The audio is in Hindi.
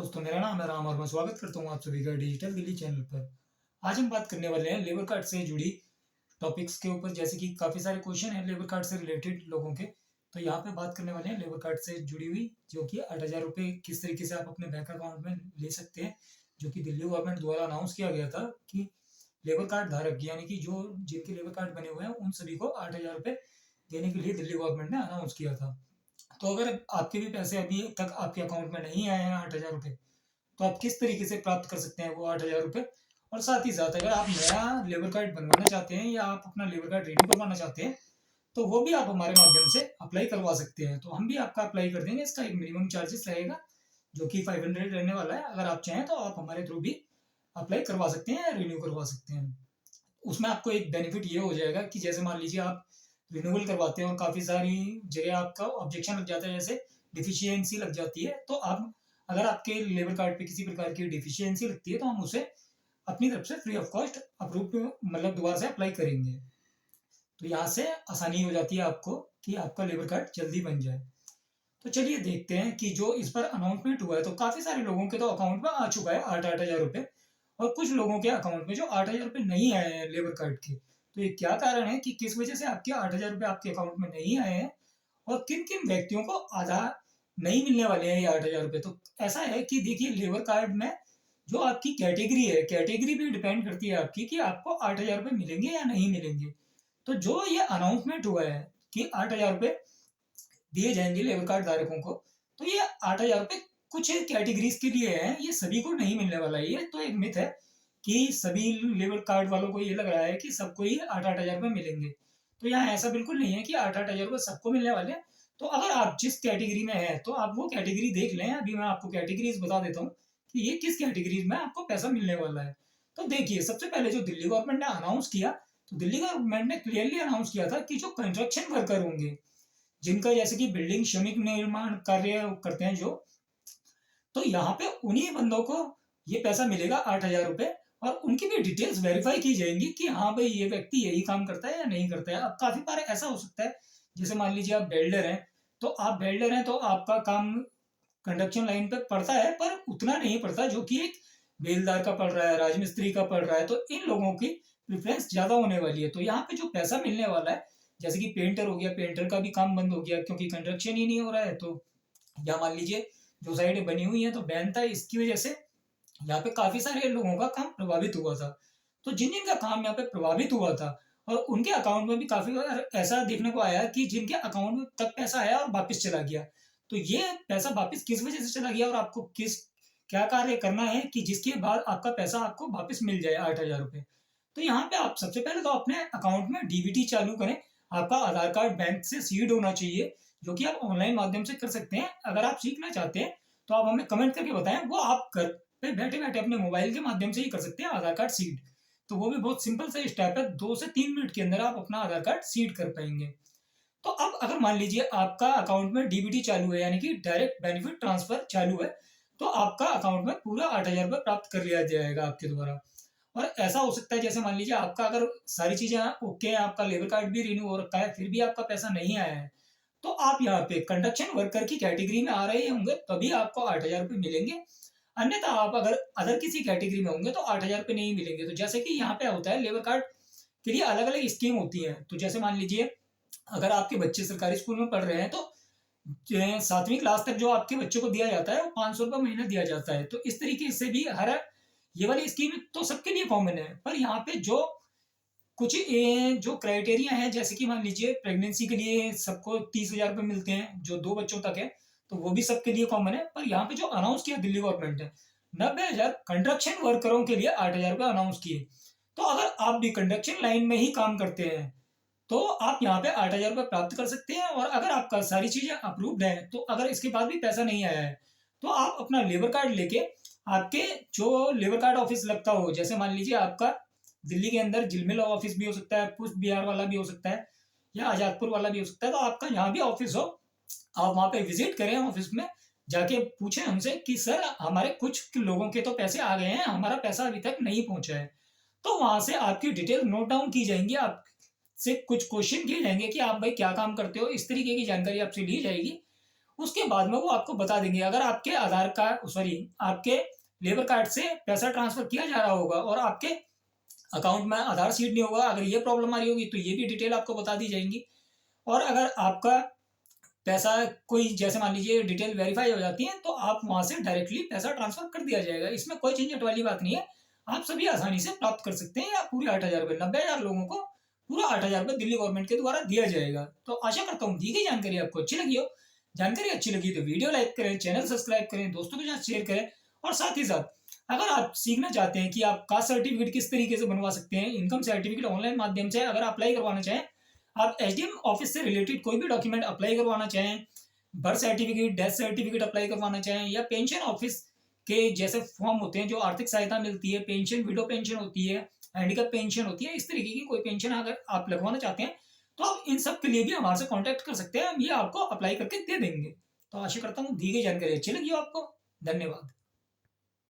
दोस्तों, मेरा नाम है राम और मैं स्वागत करता हूँ आप सभी का डिजिटल दिल्ली चैनल पर। आज हम बात करने वाले हैं लेबर कार्ड से जुड़ी टॉपिक्स के ऊपर, जैसे कि काफ़ी सारे क्वेश्चन हैं लेबर कार्ड से रिलेटेड लोगों के। तो यहाँ पे बात करने वाले हैं लेबर कार्ड से जुड़ी हुई, जो कि 8,000 रुपये किस तरीके से आप अपने बैंक अकाउंट में ले सकते हैं, जो कि दिल्ली गवर्नमेंट द्वारा अनाउंस किया गया था कि लेबर कार्ड धारक यानी कि जो जिनके लेबर कार्ड बने हुए हैं उन सभी को 8,000 रुपये देने के लिए दिल्ली गवर्नमेंट ने अनाउंस किया था। तो अगर आपके भी पैसे अभी तक आपके अकाउंट में नहीं आए हैं 8,000 रुपये, तो आप किस तरीके से प्राप्त कर सकते हैं वो 8,000 रुपये। और साथ ही साथ अगर आप नया लेबर कार्ड बनवाना चाहते हैं या आप अपना लेबर कार्ड रिन्यू करवाना चाहते हैं, तो वो भी आप हमारे माध्यम से अप्लाई करवा सकते हैं। तो हम भी आपका अप्लाई कर देंगे। इसका एक मिनिमम चार्जेस रहेगा जो कि 500 रहने वाला है। अगर आप चाहें तो आप हमारे थ्रू भी अप्लाई करवा सकते हैं या रिन्यू करवा सकते हैं। उसमें आपको एक बेनिफिट ये हो जाएगा कि जैसे मान लीजिए आप रिन्यूअल करवाते हैं और काफ़ी सारी जगह आपका ऑब्जेक्शन लग जाता है, जैसे डिफिशियंसी लग जाती है, तो आप अगर आपके लेबर कार्ड पे किसी प्रकार की डिफिशियंसी लगती है तो हम उसे अपनी तरफ से फ्री ऑफ कॉस्ट अप्रूव मतलब दोबारा से अप्लाई करेंगे। तो यहाँ से आसानी हो जाती है आपको कि आपका लेबर कार्ड जल्दी बन जाए। तो चलिए देखते हैं कि जो इस पर अनाउंसमेंट हुआ है, तो काफ़ी सारे लोगों के तो अकाउंट में आ चुका है 8,000 रुपये, और कुछ लोगों के अकाउंट में जो 8,000 रुपये नहीं आए हैं लेबर कार्ड के। तो ये क्या कारण है कि किस वजह से आपके 8,000 रुपये आपके अकाउंट में नहीं आए हैं और किन किन व्यक्तियों को आधा नहीं मिलने वाले हैं ये 8,000 रुपये। तो ऐसा है कि देखिए, लेबर कार्ड में जो आपकी कैटेगरी है, कैटेगरी भी डिपेंड करती है आपकी कि आपको 8,000 रुपये मिलेंगे या नहीं मिलेंगे। तो जो ये अनाउंसमेंट हुआ है कि 8,000 रुपये दिए जाएंगे लेबर कार्ड धारकों को, तो ये 8,000 रुपये कुछ कैटेगरीज के लिए है, ये सभी को नहीं मिलने वाला है। ये तो एक मिथ है कि सभी लेबर कार्ड वालों को ये लग रहा है कि सबको ही 8,000 रुपये मिलेंगे। तो यहाँ ऐसा बिल्कुल नहीं है कि 8,000 रुपये सबको मिलने वाले हैं। तो अगर आप जिस कैटेगरी में है तो आप वो कैटेगरी देख लें। अभी मैं आपको कैटेगरीज बता देता हूँ कि ये किस कैटेगरीज में आपको पैसा मिलने वाला है। तो देखिए, सबसे पहले जो दिल्ली गवर्नमेंट ने अनाउंस किया, तो दिल्ली गवर्नमेंट ने क्लियरली अनाउंस किया था कि जो कंस्ट्रक्शन वर्कर होंगे, जिनका जैसे कि बिल्डिंग श्रमिक निर्माण कार्य करते हैं जो, तो यहाँ पे उन्हीं बंदों को ये पैसा मिलेगा 8,000 रुपये, और उनकी भी डिटेल्स वेरीफाई की जाएंगी कि हाँ भाई, ये व्यक्ति यही काम करता है या नहीं करता है। अब काफी बार ऐसा हो सकता है, जैसे मान लीजिए आप बेल्डर हैं, तो आप बेल्डर हैं तो आपका काम कंस्ट्रक्शन लाइन पे पड़ता है, पर उतना नहीं पड़ता जो कि एक बेलदार का पड़ रहा है, राजमिस्त्री का पड़ रहा है। तो इन लोगों की प्रेफरेंस ज्यादा होने वाली है। तो यहाँ पे जो पैसा मिलने वाला है, जैसे कि पेंटर हो गया, पेंटर का भी काम बंद हो गया क्योंकि कंस्ट्रक्शन ही नहीं हो रहा है। तो या मान लीजिए जो साइडें बनी हुई हैं तो बैन था, इसकी वजह से यहाँ पे काफी सारे लोगों का काम प्रभावित हुआ था। तो जिन जिनका काम यहाँ पे प्रभावित हुआ था और उनके अकाउंट में भी काफी बार ऐसा देखने को आया कि जिनके अकाउंट में तक पैसा आया और वापस चला गया। तो ये पैसा वापस किस वजह से चला गया और आपको किस क्या कार्य करना है कि जिसके बाद आपका पैसा आपको वापस मिल जाए 8,000 रुपये। तो यहाँ पे आप सबसे पहले तो अपने अकाउंट में डीबीटी चालू करें। आपका आधार कार्ड बैंक से सीड होना चाहिए, जो कि आप ऑनलाइन माध्यम से कर सकते हैं। अगर आप सीखना चाहते हैं तो आप हमें कमेंट करके बताएं, वो आप घर पे बैठे बैठे अपने मोबाइल के माध्यम से ही कर सकते हैं आधार कार्ड सीड। तो वो भी बहुत सिंपल सा स्टेप है, 2 से 3 मिनट के अंदर आप अपना आधार कार्ड सीड कर पाएंगे। तो अब अगर मान लीजिए आपका अकाउंट में डीबीटी चालू है, यानी कि डायरेक्ट बेनिफिट ट्रांसफर चालू है, तो आपका अकाउंट में पूरा 8,000 रुपये प्राप्त कर लिया जाएगा आपके द्वारा। और ऐसा हो सकता है, जैसे मान लीजिए आपका अगर सारी चीजें ओके हैं, आपका लेबर कार्ड भी रिन्यू हो रखा है, फिर भी आपका पैसा नहीं आया है, तो आप यहाँ पे कंस्ट्रक्शन वर्कर की कैटेगरी में आ रहे होंगे तभी आपको 8,000 रुपये मिलेंगे। अन्यथा आप अगर अदर किसी कैटेगरी में होंगे तो 8,000 रुपये नहीं मिलेंगे। तो जैसे कि यहाँ पे होता है, लेबर कार्ड के लिए अलग अलग स्कीम होती है। तो जैसे मान लीजिए अगर आपके बच्चे सरकारी स्कूल में पढ़ रहे हैं, तो 7वीं क्लास तक जो आपके बच्चों को दिया जाता है वो 500 रुपये महीना दिया जाता है। तो इस तरीके से भी हर ये वाली स्कीम तो सबके लिए कॉमन है। पर यहाँ पे जो कुछ जो क्राइटेरिया है, जैसे कि मान लीजिए प्रेगनेंसी के लिए सबको 30,000 रुपये मिलते हैं जो 2 बच्चों तक है, तो वो भी सबके लिए कॉमन है। पर यहाँ पे जो अनाउंस किया दिल्ली गवर्नमेंट ने, 90,000 कंस्ट्रक्शन वर्करों के लिए 8,000 रुपये अनाउंस किए। तो अगर आप भी कंस्ट्रक्शन लाइन में ही काम करते हैं तो आप यहाँ पे 8,000 रुपये प्राप्त कर सकते हैं। और अगर आपका सारी चीजें अप्रूव्ड है, तो अगर इसके बाद भी पैसा नहीं आया है, तो आप अपना लेबर कार्ड लेके आपके जो लेबर कार्ड ऑफिस लगता हो, जैसे मान लीजिए आपका दिल्ली के अंदर झिलमिल ऑफिस भी हो सकता है, पुष्प बिहार वाला भी हो सकता है, या आजादपुर वाला भी हो सकता है, तो आपका यहाँ भी ऑफिस हो, आप वहाँ पे विजिट करें, ऑफिस में जाके पूछें हमसे कि सर हमारे कुछ लोगों के तो पैसे आ गए हैं, हमारा पैसा अभी तक नहीं पहुंचा है। तो वहां से आपकी डिटेल नोट डाउन की जाएंगी, आपसे कुछ क्वेश्चन किए जाएंगे कि आप भाई क्या काम करते हो, इस तरीके की जानकारी आपसे ली जाएगी। उसके बाद में वो आपको बता देंगे। अगर आपके आधार कार्ड आपके लेबर कार्ड से पैसा ट्रांसफर किया जा रहा होगा और आपके अकाउंट में आधार सीड नहीं होगा, अगर ये प्रॉब्लम आ रही होगी तो ये भी डिटेल आपको बता दी जाएंगी। और अगर आपका पैसा कोई जैसे मान लीजिए डिटेल वेरीफाई हो जाती है तो आप वहां से डायरेक्टली पैसा ट्रांसफर कर दिया जाएगा। इसमें कोई झंझट वाली बात नहीं है, आप सभी आसानी से प्राप्त कर सकते हैं। या पूरे 8,000 रुपये, 90,000 लोगों को पूरा 8,000 रुपये दिल्ली गवर्नमेंट के द्वारा दिया जाएगा। तो आशा करता हूँ दी गई जानकारी आपको अच्छी लगी हो। जानकारी अच्छी लगी तो वीडियो लाइक करें, चैनल सब्सक्राइब करें, दोस्तों के साथ शेयर करें। और साथ ही साथ अगर आप सीखना चाहते हैं कि आप कास्ट सर्टिफिकेट किस तरीके से बनवा सकते हैं, इनकम सर्टिफिकेट ऑनलाइन माध्यम से अगर अप्लाई करवाना चाहें, आप एसडीएम ऑफिस से रिलेटेड कोई भी डॉक्यूमेंट अप्लाई करवाना चाहें, birth certificate, death certificate apply करवाना चाहें, या पेंशन ऑफिस के जैसे फॉर्म होते हैं जो आर्थिक सहायता मिलती है, पेंशन, विडो पेंशन होती है, हैंडीकैप पेंशन होती है, इस तरीके की कोई पेंशन अगर आप लगवाना चाहते हैं तो आप इन सब के लिए भी हमारे से कांटेक्ट कर सकते हैं। हम ये आपको अप्लाई करके दे देंगे। तो आशा करता हूँ दी गई जानकारी अच्छी लगी हो आपको। धन्यवाद।